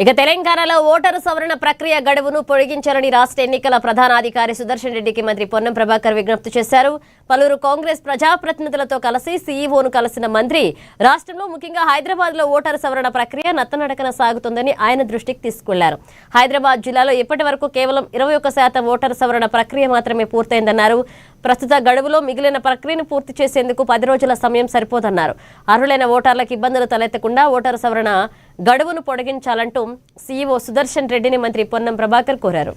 ఇక తెలంగాణలో ఓటరు సవరణ ప్రక్రియ గడువును పొడిగించాలని రాష్ట్ర ఎన్నికల ప్రధానాధికారి సుదర్శన్ రెడ్డికి మంత్రి పొన్నం ప్రభాకర్ విజ్ఞప్తి చేశారు. పలువురు కాంగ్రెస్ ప్రజాప్రతినిధులతో కలిసి సీఈఓను కలిసిన మంత్రి రాష్ట్రంలో ముఖ్యంగా హైదరాబాద్లో ఓటరు సవరణ ప్రక్రియ నత్తనడకన సాగుతోందని ఆయన దృష్టికి తీసుకెళ్లారు. హైదరాబాద్ జిల్లాలో ఇప్పటి వరకు కేవలం 21% ఓటరు సవరణ ప్రక్రియ మాత్రమే పూర్తయిందన్నారు. ప్రస్తుత గడువులో మిగిలిన ప్రక్రియను పూర్తి చేసేందుకు 10 రోజుల సమయం సరిపోదన్నారు. అర్హులైన ఓటర్లకు ఇబ్బందులు తలెత్తకుండా ఓటరు సవరణ గడువును పొడిగించాలంటూ సీఈఓ సుదర్శన్ రెడ్డిని మంత్రి పొన్నం ప్రభాకర్ కోరారు.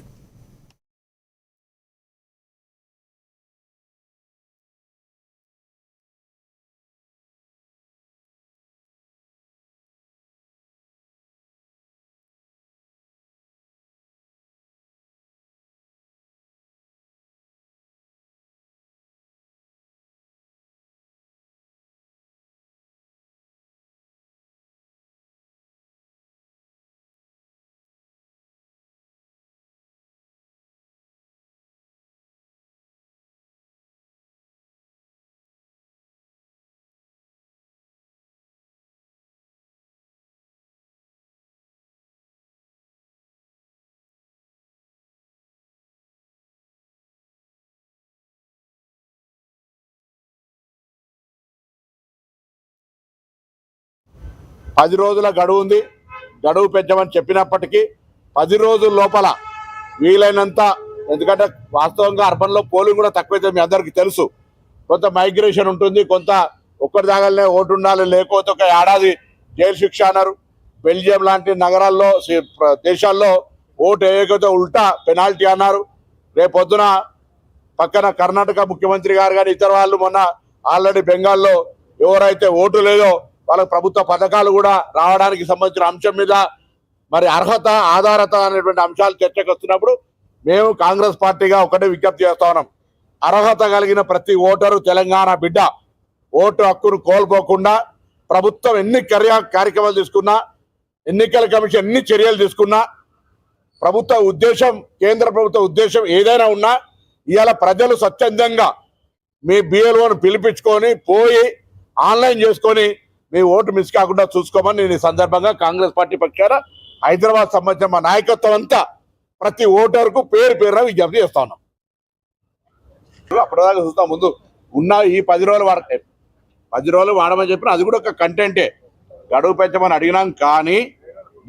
పది రోజుల గడువు ఉంది. గడువు పెంచమని చెప్పినప్పటికీ 10 రోజుల లోపల వీలైనంత, ఎందుకంటే వాస్తవంగా అర్బన్లో పోలింగ్ కూడా తక్కువైతే మీ అందరికీ తెలుసు. కొంత మైగ్రేషన్ ఉంటుంది, కొంత ఒక్కరి దాగానే ఓటు ఉండాలి, లేకపోతే ఒక ఏడాది జైలు శిక్ష అన్నారు. బెల్జియం లాంటి నగరాల్లో దేశాల్లో ఓటు వేయకపోతే ఉల్టా పెనాల్టీ అన్నారు. రేపొద్దున పక్కన కర్ణాటక ముఖ్యమంత్రి గారు కానీ ఇతర వాళ్ళు మొన్న ఆల్రెడీ బెంగాల్లో ఎవరైతే ఓటు లేదో వాళ్ళకి ప్రభుత్వ పథకాలు కూడా రావడానికి సంబంధించిన అంశం మీద మరి అర్హత ఆధారత అనేటువంటి అంశాలు చర్చకు వస్తున్నప్పుడు మేము కాంగ్రెస్ పార్టీగా ఒకటే విజ్ఞప్తి చేస్తా ఉన్నాం. అర్హత కలిగిన ప్రతి ఓటరు తెలంగాణ బిడ్డ ఓటు హక్కును కోల్పోకుండా ప్రభుత్వం ఎన్ని కార్యక్రమాలు తీసుకున్నా, ఎన్నికల కమిషన్ ఎన్ని చర్యలు తీసుకున్నా, ప్రభుత్వ ఉద్దేశం, కేంద్ర ప్రభుత్వ ఉద్దేశం ఏదైనా ఉన్నా ఇవాళ ప్రజలు స్వచ్ఛందంగా మీ బిఎల్ఓను పిలిపించుకొని పోయి ఆన్లైన్ చేసుకొని మీ ఓటు మిస్ కాకుండా చూసుకోమని నేను ఈ సందర్భంగా కాంగ్రెస్ పార్టీ పక్షాన హైదరాబాద్ సంబంధించిన మా నాయకత్వం అంతా ప్రతి ఓటర్కు పేరున విజ్ఞప్తి చేస్తా ఉన్నాం. అప్పటిదాకా చూస్తాం. ముందు ఉన్న ఈ 10 రోజులు 10 రోజులు వాడమని చెప్పిన అది కూడా ఒక కంటెంటే. గడువు పెంచమని అడిగినాం, కానీ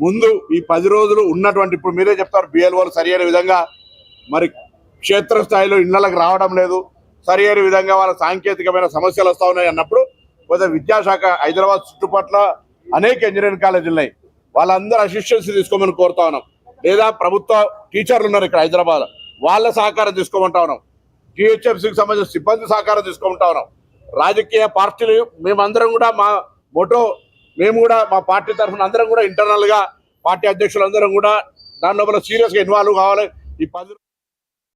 ముందు ఈ 10 రోజులు ఉన్నటువంటి, ఇప్పుడు మీరే చెప్తారు బిఎల్ఓలు సరి అయిన విధంగా మరి క్షేత్రస్థాయిలో ఇళ్లకు రావడం లేదు, సరి అయిన విధంగా వాళ్ళ సాంకేతికమైన సమస్యలు వస్తూ ఉన్నాయి అన్నప్పుడు కొంత విద్యాశాఖ హైదరాబాద్ చుట్టుపట్ల అనేక ఇంజనీరింగ్ కాలేజీలు ఉన్నాయి, వాళ్ళందరూ అసిస్టెన్సీ తీసుకోమని కోరుతా ఉన్నాం. లేదా ప్రభుత్వ టీచర్లు ఉన్నారు ఇక్కడ హైదరాబాద్, వాళ్ళ సహకారం తీసుకోమంటా ఉన్నాం. జిహెచ్ఎంసీకి సంబంధించిన సిబ్బంది సహకారం తీసుకుంటా ఉన్నాం. రాజకీయ పార్టీలు మేమందరం కూడా మా మోటో, మేము కూడా మా పార్టీ తరఫున అందరం కూడా ఇంటర్నల్గా పార్టీ అధ్యక్షులందరం కూడా దాని లోపల సీరియస్గా ఇన్వాల్వ్ కావాలి. ఈ 10